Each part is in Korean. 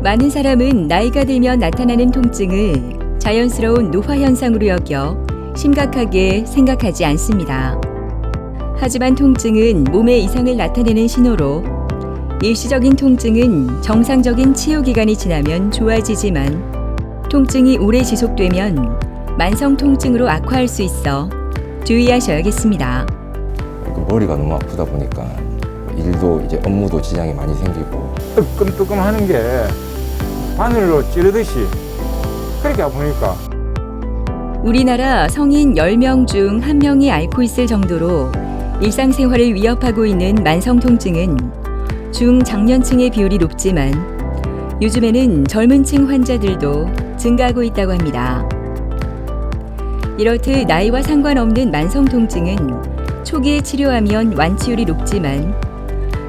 많은 사람은 나이가 들면 나타나는 통증을 자연스러운 노화 현상으로 여겨 심각하게 생각하지 않습니다. 하지만 통증은 몸의 이상을 나타내는 신호로 일시적인 통증은 정상적인 치유 기간이 지나면 좋아지지만 통증이 오래 지속되면 만성 통증으로 악화할 수 있어 주의하셔야겠습니다. 머리가 너무 아프다 보니까 일도 이제 업무도 지장이 많이 생기고 뜨끔뜨끔 하는 게 바늘로 찌르듯이 그렇게 아프니까. 우리나라 성인 10명 중 1명이 앓고 있을 정도로 일상생활을 위협하고 있는 만성 통증은 중장년층의 비율이 높지만 요즘에는 젊은 층 환자들도 증가하고 있다고 합니다. 이렇듯 나이와 상관없는 만성 통증은 초기에 치료하면 완치율이 높지만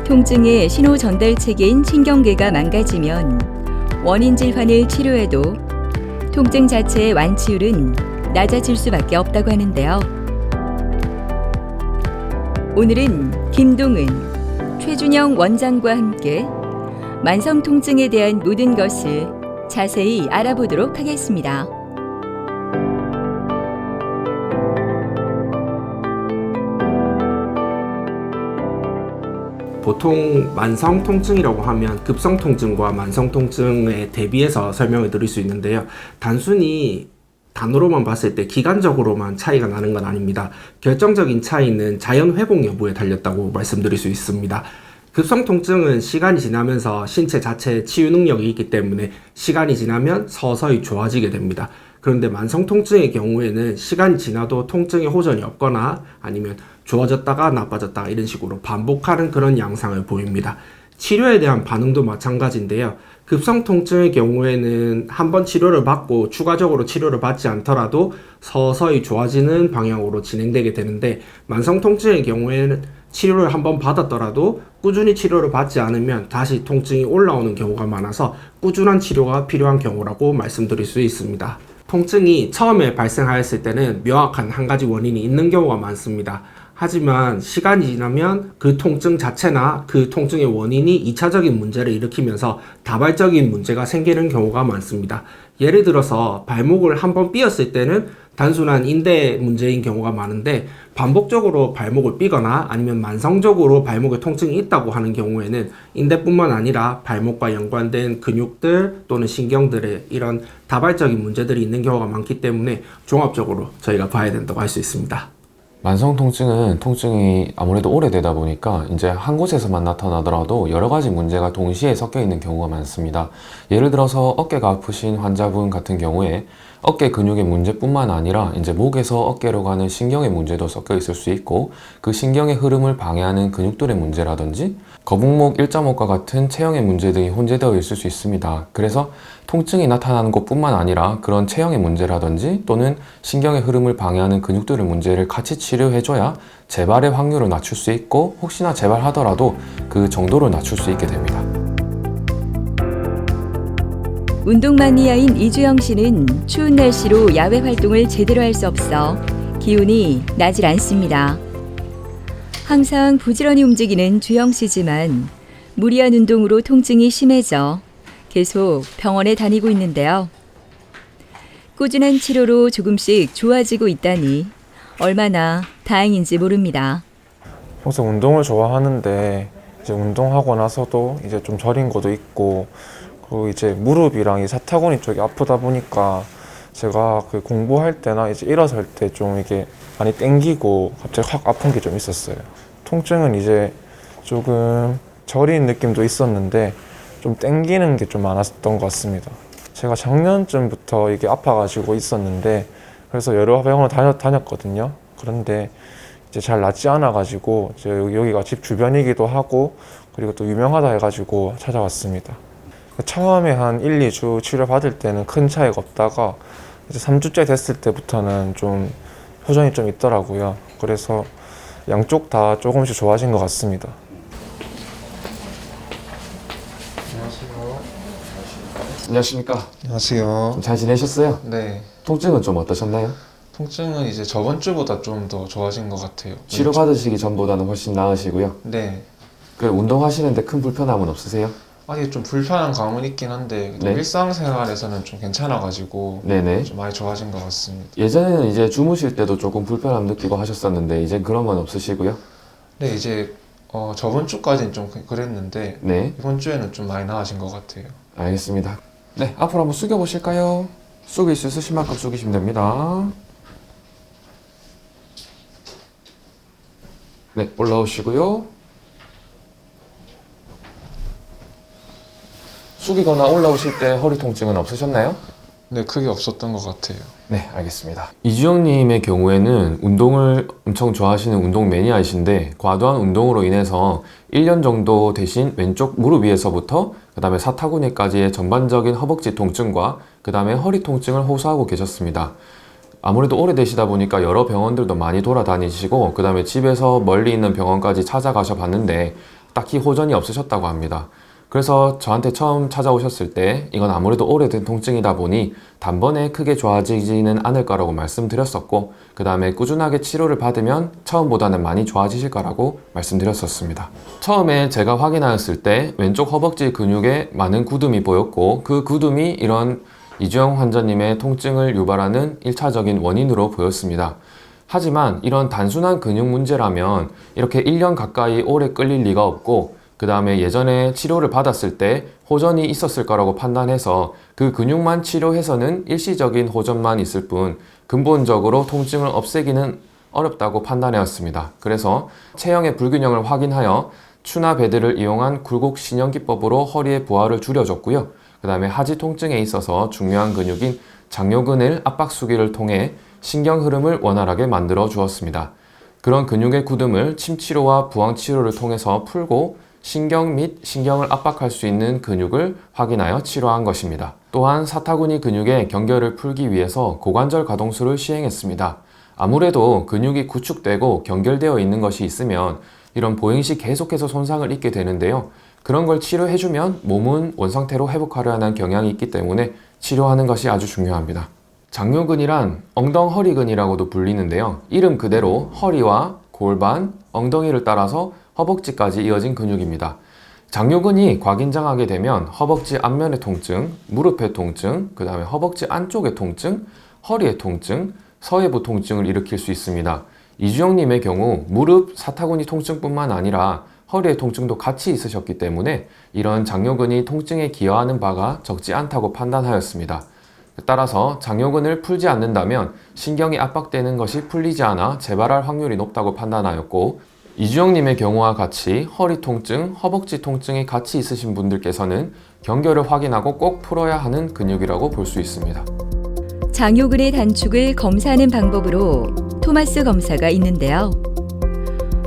통증의 신호 전달 체계인 신경계가 망가지면 원인 질환을 치료해도 통증 자체의 완치율은 낮아질 수밖에 없다고 하는데요. 오늘은 김동은, 최준영 원장과 함께 만성 통증에 대한 모든 것을 자세히 알아보도록 하겠습니다. 보통 만성 통증이라고 하면 급성 통증과 만성 통증에 대비해서 설명을 드릴 수 있는데요. 단순히 단어로만 봤을 때 기간적으로만 차이가 나는 건 아닙니다. 결정적인 차이는 자연 회복 여부에 달렸다고 말씀드릴 수 있습니다. 급성 통증은 시간이 지나면서 신체 자체의 치유 능력이 있기 때문에 시간이 지나면 서서히 좋아지게 됩니다. 그런데 만성 통증의 경우에는 시간이 지나도 통증의 호전이 없거나 아니면 좋아졌다가 나빠졌다가 이런 식으로 반복하는 그런 양상을 보입니다. 치료에 대한 반응도 마찬가지인데요. 급성 통증의 경우에는 한번 치료를 받고 추가적으로 치료를 받지 않더라도 서서히 좋아지는 방향으로 진행되게 되는데, 만성 통증의 경우에는 치료를 한번 받았더라도 꾸준히 치료를 받지 않으면 다시 통증이 올라오는 경우가 많아서 꾸준한 치료가 필요한 경우라고 말씀드릴 수 있습니다. 통증이 처음에 발생하였을 때는 명확한 한 가지 원인이 있는 경우가 많습니다. 하지만 시간이 지나면 그 통증 자체나 그 통증의 원인이 2차적인 문제를 일으키면서 다발적인 문제가 생기는 경우가 많습니다. 예를 들어서 발목을 한번 삐었을 때는 단순한 인대 문제인 경우가 많은데, 반복적으로 발목을 삐거나 아니면 만성적으로 발목에 통증이 있다고 하는 경우에는 인대뿐만 아니라 발목과 연관된 근육들 또는 신경들의 이런 다발적인 문제들이 있는 경우가 많기 때문에 종합적으로 저희가 봐야 된다고 할 수 있습니다. 만성 통증은 통증이 아무래도 오래되다 보니까 이제 한 곳에서만 나타나더라도 여러 가지 문제가 동시에 섞여 있는 경우가 많습니다. 예를 들어서 어깨가 아프신 환자분 같은 경우에 어깨 근육의 문제뿐만 아니라 이제 목에서 어깨로 가는 신경의 문제도 섞여 있을 수 있고, 그 신경의 흐름을 방해하는 근육들의 문제라든지 거북목 1.5과 같은 체형의 문제 등이 혼재되어 있을 수 있습니다. 그래서 통증이 나타나는 것뿐만 아니라 그런 체형의 문제라든지 또는 신경의 흐름을 방해하는 근육들의 문제를 같이 치료해줘야 재발의 확률을 낮출 수 있고, 혹시나 재발하더라도 그 정도를 낮출 수 있게 됩니다. 운동 마니아인 이주영 씨는 추운 날씨로 야외 활동을 제대로 할 수 없어 기운이 나질 않습니다. 항상 부지런히 움직이는 주영 씨지만 무리한 운동으로 통증이 심해져 계속 병원에 다니고 있는데요. 꾸준한 치료로 조금씩 좋아지고 있다니 얼마나 다행인지 모릅니다. 평소 운동을 좋아하는데 이제 운동하고 나서도 이제 좀 저린 것도 있고, 그리고 이제 무릎이랑 이 사타구니 쪽이 아프다 보니까 제가 그 공부할 때나 이제 일어설 때 좀 이게 많이 땡기고 갑자기 확 아픈 게 좀 있었어요. 통증은 이제 조금 저린 느낌도 있었는데 좀 땡기는 게 좀 많았던 것 같습니다. 제가 작년쯤부터 이게 아파가지고 있었는데, 그래서 여러 병원을 다녔거든요. 그런데 이제 잘 낫지 않아가지고 이제 여기가 집 주변이기도 하고, 그리고 또 유명하다 해가지고 찾아왔습니다. 처음에 한 1, 2주 치료 받을 때는 큰 차이가 없다가 이제 3주째 됐을 때부터는 좀 호전이 좀 있더라고요. 그래서 양쪽 다 조금씩 좋아진 것 같습니다. 안녕하십니까. 안녕하세요. 잘 지내셨어요? 네. 통증은 좀 어떠셨나요? 통증은 이제 저번 주보다 좀 더 좋아진 것 같아요. 치료받으시기 전보다는 훨씬 나으시고요. 네. 그 운동하시는데 큰 불편함은 없으세요? 아직 좀 불편한 감은 있긴 한데 네. 일상생활에서는 좀 괜찮아가지고 네네. 좀 많이 좋아진 것 같습니다. 예전에는 이제 주무실 때도 조금 불편함 느끼고 하셨었는데 이제 그런 건 없으시고요. 네, 이제 저번 주까지는 좀 그랬는데 네, 이번 주에는 좀 많이 나아진 것 같아요. 알겠습니다. 네, 앞으로 한번 숙여 보실까요? 숙일 수 있으신 만큼 숙이시면 됩니다. 네, 올라오시고요. 숙이거나 올라오실 때 허리 통증은 없으셨나요? 네, 크게 없었던 것 같아요. 네, 알겠습니다. 이주영님의 경우에는 운동을 엄청 좋아하시는 운동 매니아이신데 과도한 운동으로 인해서 1년 정도 되신 왼쪽 무릎 위에서부터 그 다음에 사타구니까지의 전반적인 허벅지 통증과 그 다음에 허리 통증을 호소하고 계셨습니다. 아무래도 오래되시다 보니까 여러 병원들도 많이 돌아다니시고 그 다음에 집에서 멀리 있는 병원까지 찾아가셔 봤는데 딱히 호전이 없으셨다고 합니다. 그래서 저한테 처음 찾아오셨을 때 이건 아무래도 오래된 통증이다 보니 단번에 크게 좋아지지는 않을 거라고 말씀드렸었고 그 다음에 꾸준하게 치료를 받으면 처음보다는 많이 좋아지실 거라고 말씀드렸었습니다. 처음에 제가 확인하였을 때 왼쪽 허벅지 근육에 많은 굳음이 보였고 그 굳음이 이런 이주영 환자님의 통증을 유발하는 1차적인 원인으로 보였습니다. 하지만 이런 단순한 근육 문제라면 이렇게 1년 가까이 오래 끌릴 리가 없고 그 다음에 예전에 치료를 받았을 때 호전이 있었을 거라고 판단해서 그 근육만 치료해서는 일시적인 호전만 있을 뿐 근본적으로 통증을 없애기는 어렵다고 판단하였습니다. 그래서 체형의 불균형을 확인하여 추나 베드를 이용한 굴곡 신형기법으로 허리의 부하를 줄여줬고요. 그 다음에 하지 통증에 있어서 중요한 근육인 장요근을 압박수기를 통해 신경 흐름을 원활하게 만들어 주었습니다. 그런 근육의 굳음을 침치료와 부항치료를 통해서 풀고 신경 및 신경을 압박할 수 있는 근육을 확인하여 치료한 것입니다. 또한 사타구니 근육의 경결을 풀기 위해서 고관절 가동술을 시행했습니다. 아무래도 근육이 구축되고 경결되어 있는 것이 있으면 이런 보행 시 계속해서 손상을 입게 되는데요. 그런 걸 치료해주면 몸은 원상태로 회복하려 하는 경향이 있기 때문에 치료하는 것이 아주 중요합니다. 장요근이란 엉덩허리근이라고도 불리는데요. 이름 그대로 허리와 골반, 엉덩이를 따라서 허벅지까지 이어진 근육입니다. 장요근이 과긴장하게 되면 허벅지 앞면의 통증, 무릎의 통증, 그 다음에 허벅지 안쪽의 통증, 허리의 통증, 서해부 통증을 일으킬 수 있습니다. 이주영님의 경우 무릎, 사타구니 통증뿐만 아니라 허리의 통증도 같이 있으셨기 때문에 이런 장요근이 통증에 기여하는 바가 적지 않다고 판단하였습니다. 따라서 장요근을 풀지 않는다면 신경이 압박되는 것이 풀리지 않아 재발할 확률이 높다고 판단하였고 이주영님의 경우와 같이 허리 통증, 허벅지 통증이 같이 있으신 분들께서는 경결을 확인하고 꼭 풀어야 하는 근육이라고 볼 수 있습니다. 장요근의 단축을 검사하는 방법으로 토마스 검사가 있는데요.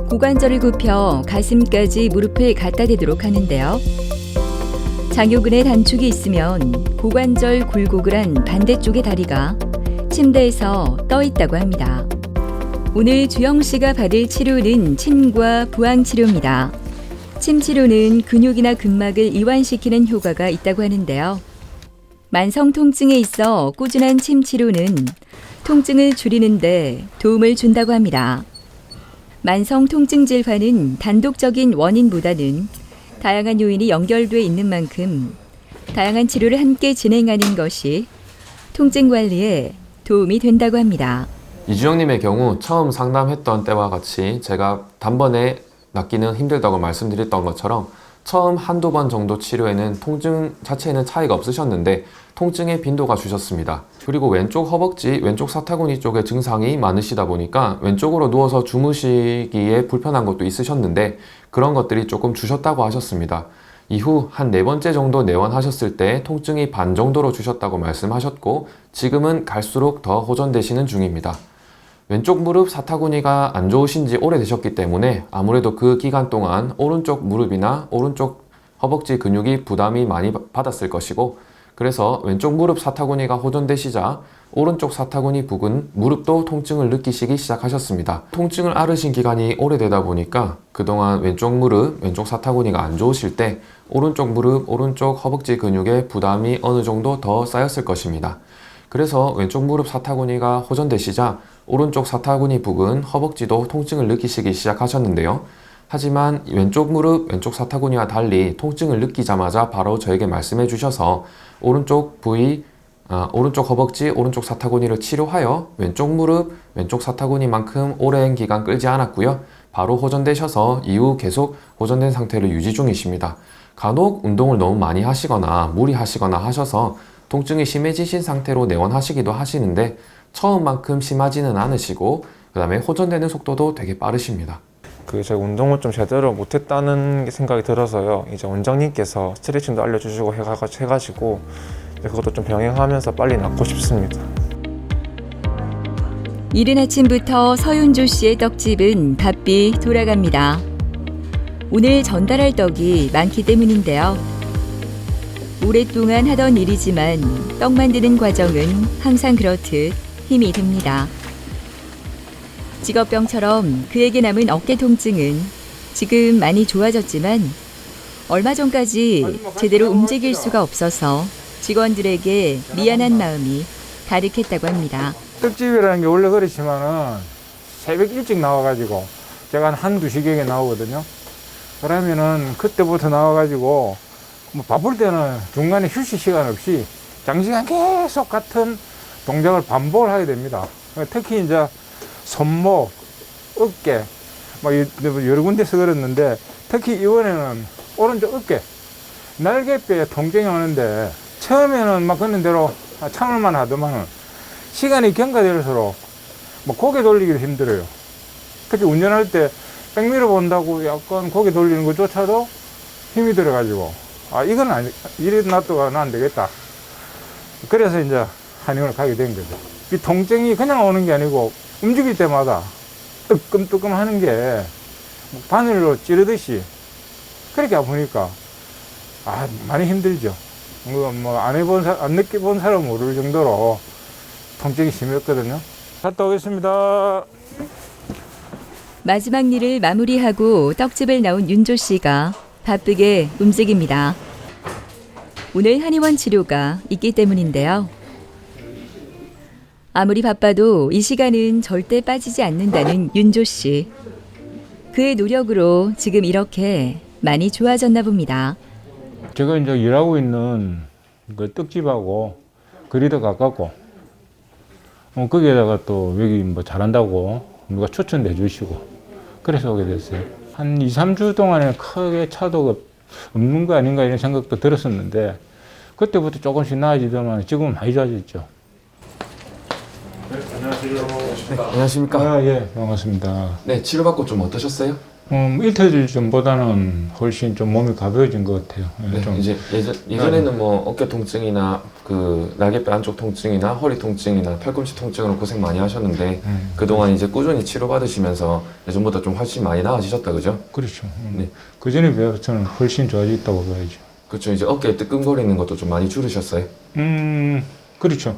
고관절을 굽혀 가슴까지 무릎을 갖다 대도록 하는데요. 장요근의 단축이 있으면 고관절 굴곡을 한 반대쪽의 다리가 침대에서 떠 있다고 합니다. 오늘 주영 씨가 받을 치료는 침과 부항 치료입니다. 침 치료는 근육이나 근막을 이완시키는 효과가 있다고 하는데요. 만성 통증에 있어 꾸준한 침 치료는 통증을 줄이는 데 도움을 준다고 합니다. 만성 통증 질환은 단독적인 원인보다는 다양한 요인이 연결돼 있는 만큼 다양한 치료를 함께 진행하는 것이 통증 관리에 도움이 된다고 합니다. 이주영님의 경우 처음 상담했던 때와 같이 제가 단번에 낫기는 힘들다고 말씀드렸던 것처럼 처음 한두 번 정도 치료에는 통증 자체에는 차이가 없으셨는데 통증의 빈도가 주셨습니다. 그리고 왼쪽 허벅지, 왼쪽 사타구니 쪽에 증상이 많으시다 보니까 왼쪽으로 누워서 주무시기에 불편한 것도 있으셨는데 그런 것들이 조금 주셨다고 하셨습니다. 이후 한 4번째 정도 내원하셨을 때 통증이 반 정도로 주셨다고 말씀하셨고 지금은 갈수록 더 호전되시는 중입니다. 왼쪽 무릎 사타구니가 안 좋으신 지 오래되셨기 때문에 아무래도 그 기간 동안 오른쪽 무릎이나 오른쪽 허벅지 근육이 부담이 많이 받았을 것이고 그래서 왼쪽 무릎 사타구니가 호전되시자 오른쪽 사타구니 부근 무릎도 통증을 느끼시기 시작하셨습니다. 통증을 앓으신 기간이 오래되다 보니까 그동안 왼쪽 무릎, 왼쪽 사타구니가 안 좋으실 때 오른쪽 무릎, 오른쪽 허벅지 근육에 부담이 어느 정도 더 쌓였을 것입니다. 그래서 왼쪽 무릎 사타구니가 호전되시자 오른쪽 사타구니 부근 허벅지도 통증을 느끼시기 시작하셨는데요. 하지만 왼쪽 무릎, 왼쪽 사타구니와 달리 통증을 느끼자마자 바로 저에게 말씀해 주셔서 오른쪽 부위, 오른쪽 허벅지, 오른쪽 사타구니를 치료하여 왼쪽 무릎, 왼쪽 사타구니만큼 오랜 기간 끌지 않았고요. 바로 호전되셔서 이후 계속 호전된 상태를 유지 중이십니다. 간혹 운동을 너무 많이 하시거나 무리하시거나 하셔서 통증이 심해지신 상태로 내원하시기도 하시는데 처음만큼 심하지는 않으시고 그 다음에 호전되는 속도도 되게 빠르십니다. 제가 운동을 좀 제대로 못했다는 생각이 들어서요. 이제 원장님께서 스트레칭도 알려주시고 해가지고 이제 그것도 좀 병행하면서 빨리 낫고 싶습니다. 이른 아침부터 서윤조 씨의 떡집은 바삐 돌아갑니다. 오늘 전달할 떡이 많기 때문인데요. 오랫동안 하던 일이지만 떡 만드는 과정은 항상 그렇듯 힘이 듭니다. 직업병처럼 그에게 남은 어깨 통증은 지금 많이 좋아졌지만 얼마 전까지 제대로 움직일 수가 없어서 직원들에게 미안한 마음이 가득했다고 합니다. 떡집이라는 게 원래 그렇지만은 새벽 일찍 나와가지고 제가 한 2시경에 나오거든요. 그러면은 그때부터 나와가지고 뭐 바쁠 때는 중간에 휴식 시간 없이 장시간 계속 같은 동작을 반복을 하게 됩니다. 특히 이제 손목, 어깨, 막 여러 군데서 그랬는데 특히 이번에는 오른쪽 어깨, 날개뼈에 통증이 오는데 처음에는 막 그런 대로 참을만 하더만은 시간이 경과될수록 뭐 고개 돌리기도 힘들어요. 특히 운전할 때 백미러 본다고 약간 고개 돌리는 것조차도 힘이 들어가지고 이건 이래 놔두고는 안 되겠다. 그래서 이제 한의원을 가게 된 거죠. 이 통증이 그냥 오는 게 아니고 움직일 때마다 뜨끔뜨끔 하는 게 바늘로 찌르듯이 그렇게 아프니까 많이 힘들죠. 안 느껴본 사람은 모를 정도로 통증이 심했거든요. 갔다 오겠습니다. 마지막 일을 마무리하고 떡집을 나온 윤조 씨가 바쁘게 움직입니다. 오늘 한의원 치료가 있기 때문인데요. 아무리 바빠도 이 시간은 절대 빠지지 않는다는 윤조 씨. 그의 노력으로 지금 이렇게 많이 좋아졌나 봅니다. 제가 이제 일하고 있는 그 떡집하고 거리 더 가깝고 거기에다가 또 여기 뭐 잘한다고 누가 추천해 주시고 그래서 오게 됐어요. 한 2, 3주 동안에 크게 차도가 없는 거 아닌가 이런 생각도 들었었는데 그때부터 조금씩 나아지더만 지금은 많이 좋아졌죠. 네, 안녕하십니까? 예, 반갑습니다. 네, 치료받고 좀 어떠셨어요? 이틀 전보다는 훨씬 좀 몸이 가벼워진 것 같아요. 네, 좀 이제 예전에는 뭐 어깨 통증이나 그 날개뼈 안쪽 통증이나 허리 통증이나 팔꿈치 통증으로 고생 많이 하셨는데 그동안 이제 꾸준히 치료받으시면서 예전보다 좀 훨씬 많이 나아지셨다, 그죠? 그렇죠. 네. 그 전에 비해서는 훨씬 좋아졌다고 봐야죠. 그렇죠. 이제 어깨 뜨끔거리는 것도 좀 많이 줄으셨어요? 그렇죠.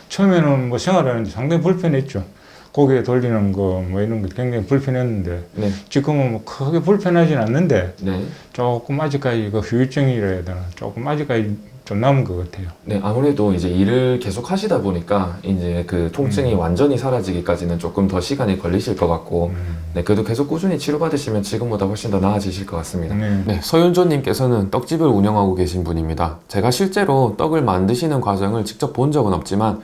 처음에는 뭐 생활하는데 상당히 불편했죠. 고개 돌리는 거 뭐 이런 거 굉장히 불편했는데 네. 지금은 뭐 크게 불편하진 않는데 네. 조금 아직까지 그 후유증이라 해야 되나 조금 아직까지 좀 남은 것 같아요. 네, 아무래도 이제 일을 계속 하시다 보니까 이제 그 통증이 완전히 사라지기까지는 조금 더 시간이 걸리실 것 같고, 네, 그래도 계속 꾸준히 치료받으시면 지금보다 훨씬 더 나아지실 것 같습니다. 네, 서윤조님께서는 떡집을 운영하고 계신 분입니다. 제가 실제로 떡을 만드시는 과정을 직접 본 적은 없지만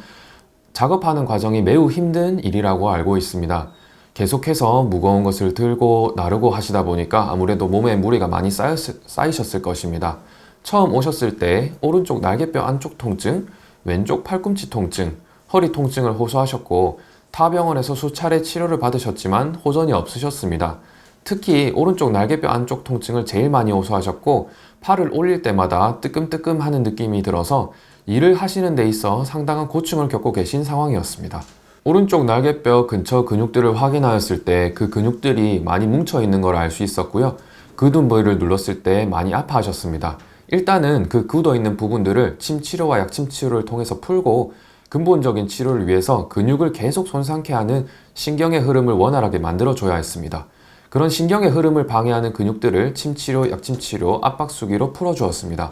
작업하는 과정이 매우 힘든 일이라고 알고 있습니다. 계속해서 무거운 것을 들고 나르고 하시다 보니까 아무래도 몸에 무리가 많이 쌓이셨을 것입니다. 처음 오셨을 때 오른쪽 날개뼈 안쪽 통증, 왼쪽 팔꿈치 통증, 허리 통증을 호소하셨고 타 병원에서 수차례 치료를 받으셨지만 호전이 없으셨습니다. 특히 오른쪽 날개뼈 안쪽 통증을 제일 많이 호소하셨고 팔을 올릴 때마다 뜨끔뜨끔하는 느낌이 들어서 일을 하시는 데 있어 상당한 고충을 겪고 계신 상황이었습니다. 오른쪽 날개뼈 근처 근육들을 확인하였을 때 그 근육들이 많이 뭉쳐 있는 걸 알 수 있었고요. 굳은 부위를 눌렀을 때 많이 아파하셨습니다. 일단은 그 굳어 있는 부분들을 침 치료와 약침 치료를 통해서 풀고 근본적인 치료를 위해서 근육을 계속 손상케 하는 신경의 흐름을 원활하게 만들어줘야 했습니다. 그런 신경의 흐름을 방해하는 근육들을 침 치료, 약침 치료, 압박 수기로 풀어주었습니다.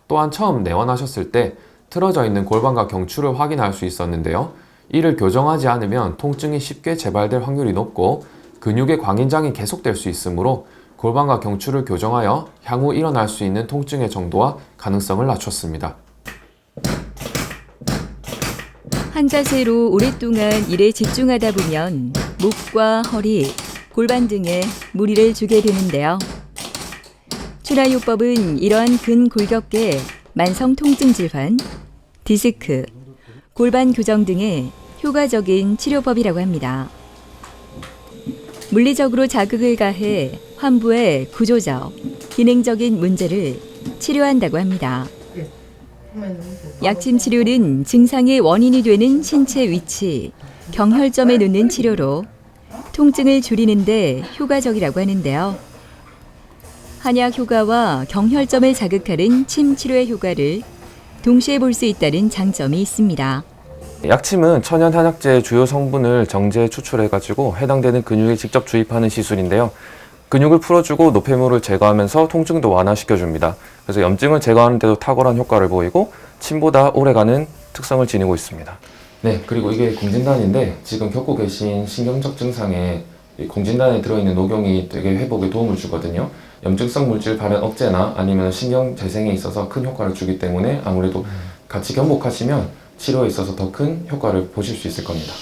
또한 처음 내원하셨을 때 틀어져 있는 골반과 경추를 확인할 수 있었는데요. 이를 교정하지 않으면 통증이 쉽게 재발될 확률이 높고 근육의 광인장이 계속될 수 있으므로 골반과 경추를 교정하여 향후 일어날 수 있는 통증의 정도와 가능성을 낮췄습니다. 한 자세로 오랫동안 일에 집중하다 보면 목과 허리, 골반 등에 무리를 주게 되는데요. 추나요법은 이러한 근골격계, 만성 통증 질환, 디스크, 골반 교정 등의 효과적인 치료법이라고 합니다. 물리적으로 자극을 가해 환부의 구조적, 기능적인 문제를 치료한다고 합니다. 약침 치료는 증상의 원인이 되는 신체 위치, 경혈점에 놓는 치료로 통증을 줄이는 데 효과적이라고 하는데요. 한약 효과와 경혈점을 자극하는 침 치료의 효과를 동시에 볼 수 있다는 장점이 있습니다. 약침은 천연 한약재의 주요 성분을 정제해 추출해가지고 해당되는 근육에 직접 주입하는 시술인데요. 근육을 풀어주고 노폐물을 제거하면서 통증도 완화시켜줍니다. 그래서 염증을 제거하는 데도 탁월한 효과를 보이고 침보다 오래가는 특성을 지니고 있습니다. 네, 그리고 이게 공진단인데 지금 겪고 계신 신경적 증상에 이 공진단에 들어있는 녹용이 되게 회복에 도움을 주거든요. 염증성 물질 발현 억제나 아니면 신경 재생에 있어서 큰 효과를 주기 때문에 아무래도 같이 견복하시면 치료에 있어서 더 큰 효과를 보실 수 있을 겁니다.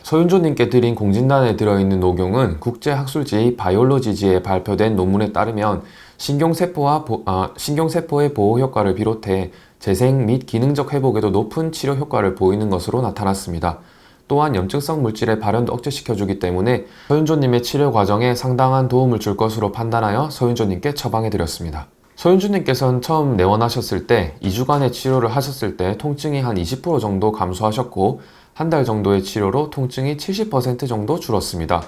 서윤조님께 드린 공진단에 들어있는 녹용은 국제학술지 바이올로지지에 발표된 논문에 따르면 신경세포의 보호 효과를 비롯해 재생 및 기능적 회복에도 높은 치료 효과를 보이는 것으로 나타났습니다. 또한 염증성 물질의 발현도 억제시켜주기 때문에 서윤조님의 치료 과정에 상당한 도움을 줄 것으로 판단하여 서윤조님께 처방해드렸습니다. 서윤주님께서는 처음 내원하셨을 때 2주간의 치료를 하셨을 때 통증이 한 20% 정도 감소하셨고 한 달 정도의 치료로 통증이 70% 정도 줄었습니다.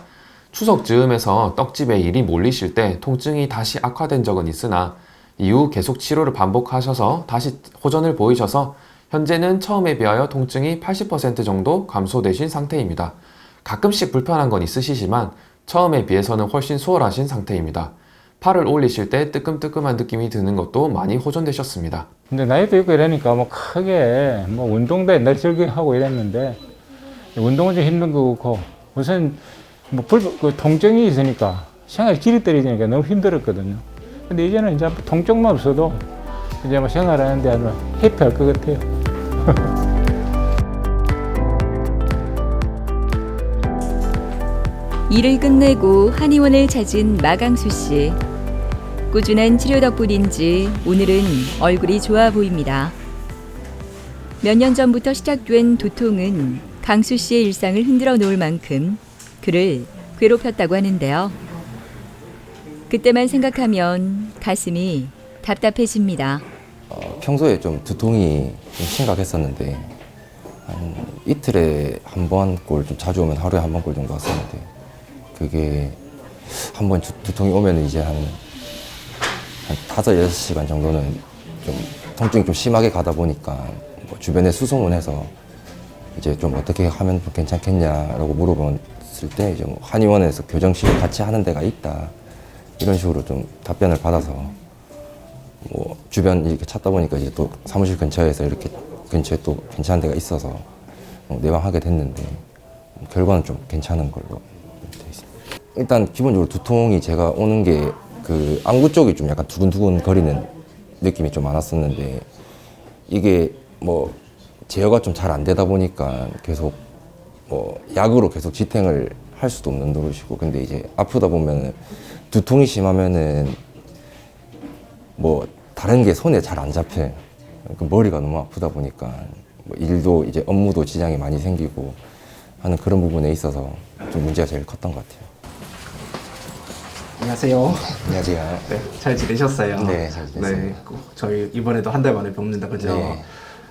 추석 즈음에서 떡집에 일이 몰리실 때 통증이 다시 악화된 적은 있으나 이후 계속 치료를 반복하셔서 다시 호전을 보이셔서 현재는 처음에 비하여 통증이 80% 정도 감소되신 상태입니다. 가끔씩 불편한 건 있으시지만 처음에 비해서는 훨씬 수월하신 상태입니다. 팔을 올리실 때 뜨끔뜨끔한 느낌이 드는 것도 많이 호전되셨습니다. 근데 나이도 있고 이러니까 뭐 크게 뭐 운동도 옛날 즐겨 하고 이랬는데 운동은 좀 힘든 거 그렇고 우선 뭐 통증이 있으니까 생활 질이 떨어지니까 너무 힘들었거든요. 근데 이제는 이제 통증만 없어도 이제 뭐 생활하는데 아주 해피할 것 같아요. 일을 끝내고 한의원을 찾은 마강수 씨. 꾸준한 치료 덕분인지 오늘은 얼굴이 좋아 보입니다. 몇 년 전부터 시작된 두통은 강수 씨의 일상을 흔들어 놓을 만큼 그를 괴롭혔다고 하는데요. 그때만 생각하면 가슴이 답답해집니다. 평소에 좀 두통이 좀 심각했었는데 한 이틀에 한 번 꼴, 좀 자주 오면 하루에 한 번 꼴 정도 왔었는데 그게 한 번 두통이 오면 이제 한 5-6시간 정도는 좀 통증이 좀 심하게 가다 보니까 뭐 주변에 수소문해서 이제 좀 어떻게 하면 좀 괜찮겠냐라고 물어봤을 때 이제 뭐 한의원에서 교정실을 같이 하는 데가 있다 이런 식으로 좀 답변을 받아서 뭐 주변 이렇게 찾다 보니까 이제 또 사무실 근처에서 이렇게 근처에 또 괜찮은 데가 있어서 내방하게 됐는데 결과는 좀 괜찮은 걸로 돼 있습니다. 일단 기본적으로 두통이 제가 오는 게 그 안구 쪽이 좀 약간 두근두근 거리는 느낌이 좀 많았었는데 이게 뭐 제어가 좀 잘 안 되다 보니까 계속 뭐 약으로 계속 지탱을 할 수도 없는 노릇이고 근데 이제 아프다 보면 두통이 심하면은 뭐 다른 게 손에 잘 안 잡혀요. 머리가 너무 아프다 보니까 뭐 일도 이제 업무도 지장이 많이 생기고 하는 그런 부분에 있어서 좀 문제가 제일 컸던 것 같아요. 안녕하세요. 안녕하세요. 네, 잘 지내셨어요? 네, 잘 지냈습니다. 네, 저희 이번에도 한 달 만에 뵙는다, 그죠? 네.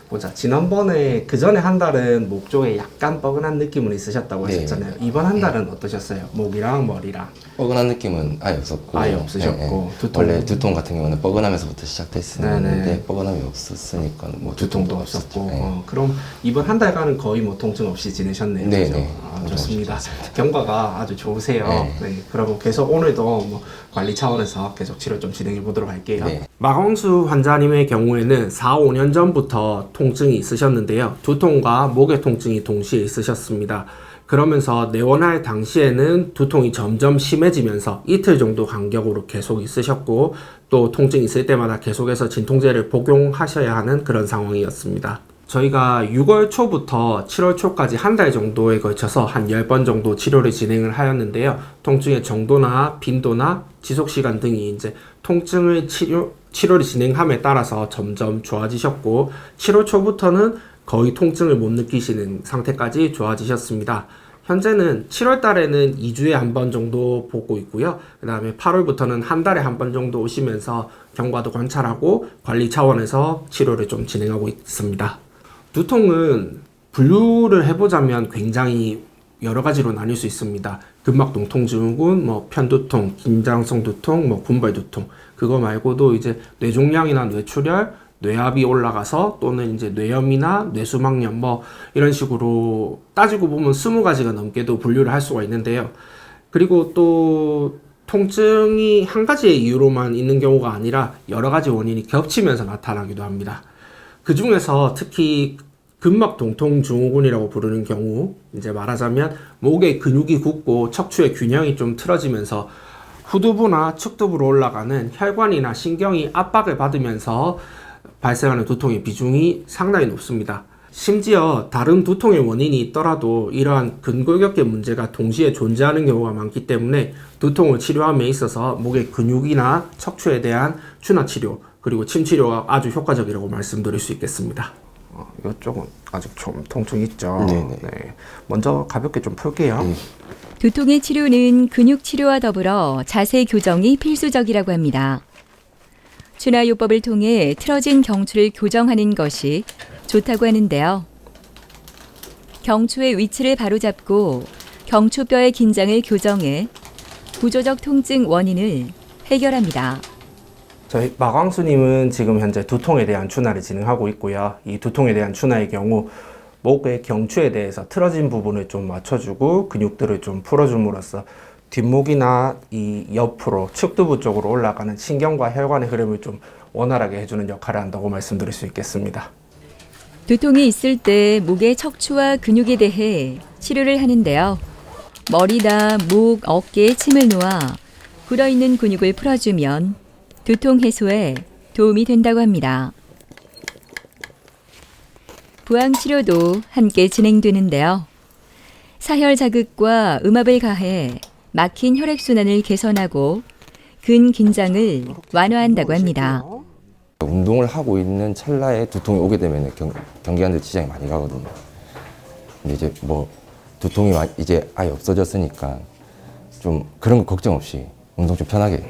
보자. 지난번에 그 전에 한 달은 목 쪽에 약간 뻐근한 느낌은 있으셨다고 네. 하셨잖아요. 이번 한 달은 어떠셨어요? 목이랑 머리랑? 뻐근한 느낌은 아예 없었고 아예 없으셨고, 두통? 원래 두통 같은 경우는 뻐근하면서부터 시작됐었는데 네네. 뻐근함이 없었으니까 뭐 두통도 없었고. 네. 그럼 이번 한 달간은 거의 뭐 통증 없이 지내셨네요. 네, 그죠? 네. 아, 통증 좋습니다. 없이 지냈습니다. 경과가 아주 좋으세요. 네. 네. 그러면 계속 오늘도 뭐 관리 차원에서 계속 치료 좀 진행해 보도록 할게요. 네. 마광수 환자님의 경우에는 4-5년 전부터 통증이 있으셨는데요. 두통과 목의 통증이 동시에 있으셨습니다. 그러면서 내원할 당시에는 두통이 점점 심해지면서 이틀 정도 간격으로 계속 있으셨고 또 통증이 있을 때마다 계속해서 진통제를 복용하셔야 하는 그런 상황이었습니다. 저희가 6월 초부터 7월 초까지 한 달 정도에 걸쳐서 한 10번 정도 치료를 진행을 하였는데요. 통증의 정도나 빈도나 지속시간 등이 이제 통증을 치료를 진행함에 따라서 점점 좋아지셨고 7월 초부터는 거의 통증을 못 느끼시는 상태까지 좋아지셨습니다. 현재는 7월 달에는 2주에 한 번 정도 보고 있고요. 그 다음에 8월부터는 한 달에 한 번 정도 오시면서 경과도 관찰하고 관리 차원에서 치료를 좀 진행하고 있습니다. 두통은 분류를 해보자면 굉장히 여러 가지로 나뉠 수 있습니다. 근막동 통증후군, 편두통, 긴장성 두통, 분발 두통. 그거 말고도 이제 뇌종양이나 뇌출혈, 뇌압이 올라가서 또는 이제 뇌염이나 뇌수막염 이런 식으로 따지고 보면 20가지가 넘게도 분류를 할 수가 있는데요. 그리고 또 통증이 한 가지의 이유로만 있는 경우가 아니라 여러 가지 원인이 겹치면서 나타나기도 합니다. 그 중에서 특히 근막동통 증후군이라고 부르는 경우, 이제 말하자면 목의 근육이 굳고 척추의 균형이 좀 틀어지면서 후두부나 측두부로 올라가는 혈관이나 신경이 압박을 받으면서 발생하는 두통의 비중이 상당히 높습니다. 심지어 다른 두통의 원인이 있더라도 이러한 근골격계 문제가 동시에 존재하는 경우가 많기 때문에 두통을 치료함에 있어서 목의 근육이나 척추에 대한 준화 치료 그리고 침 치료가 아주 효과적이라고 말씀드릴 수 있겠습니다. 이쪽은 아직 좀 통증 있죠? 네네. 네. 먼저 가볍게 좀 풀게요. 두통의 치료는 근육 치료와 더불어 자세 교정이 필수적이라고 합니다. 준하요법을 통해 틀어진 경추를 교정하는 것이 좋다고 하는데요. 경추의 위치를 바로잡고 경추뼈의 긴장을 교정해 구조적 통증 원인을 해결합니다. 저희 마광수님은 지금 현재 두통에 대한 준하를 진행하고 있고요. 이 두통에 대한 준하의 경우 목의 경추에 대해서 틀어진 부분을 좀 맞춰주고 근육들을 좀 풀어줌으로써 뒷목이나 이 옆으로 측두부 쪽으로 올라가는 신경과 혈관의 흐름을 좀 원활하게 해주는 역할을 한다고 말씀드릴 수 있겠습니다. 두통이 있을 때 목의 척추와 근육에 대해 치료를 하는데요. 머리나 목, 어깨에 침을 놓아 굳어있는 근육을 풀어주면 두통 해소에 도움이 된다고 합니다. 부항 치료도 함께 진행되는데요. 사혈 자극과 음압을 가해 막힌 혈액순환을 개선하고 근긴장을 완화한다고 합니다. 운동을 하고 있는 찰나에 두통이 오게 되면 경기하는데 지장이 많이 가거든요. 근데 이제 두통이 이제 아예 없어졌으니까 좀 그런 거 걱정 없이 운동 좀 편하게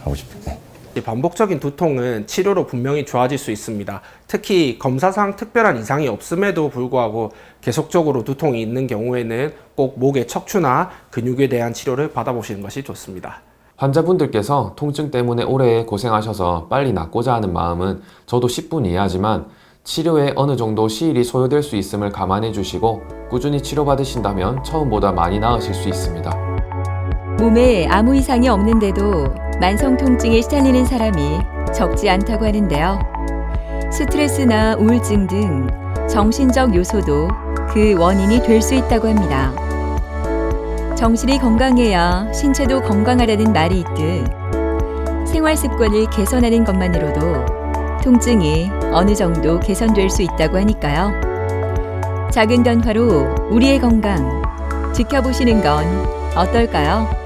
하고 싶어요. 네. 반복적인 두통은 치료로 분명히 좋아질 수 있습니다. 특히 검사상 특별한 이상이 없음에도 불구하고 계속적으로 두통이 있는 경우에는 꼭 목의 척추나 근육에 대한 치료를 받아보시는 것이 좋습니다. 환자분들께서 통증 때문에 오래 고생하셔서 빨리 낫고자 하는 마음은 저도 10분 이해하지만 치료에 어느 정도 시일이 소요될 수 있음을 감안해 주시고 꾸준히 치료받으신다면 처음보다 많이 나으실 수 있습니다. 몸에 아무 이상이 없는데도 만성 통증에 시달리는 사람이 적지 않다고 하는데요. 스트레스나 우울증 등 정신적 요소도 그 원인이 될 수 있다고 합니다. 정신이 건강해야 신체도 건강하다는 말이 있듯 생활 습관을 개선하는 것만으로도 통증이 어느 정도 개선될 수 있다고 하니까요. 작은 변화로 우리의 건강 지켜보시는 건 어떨까요?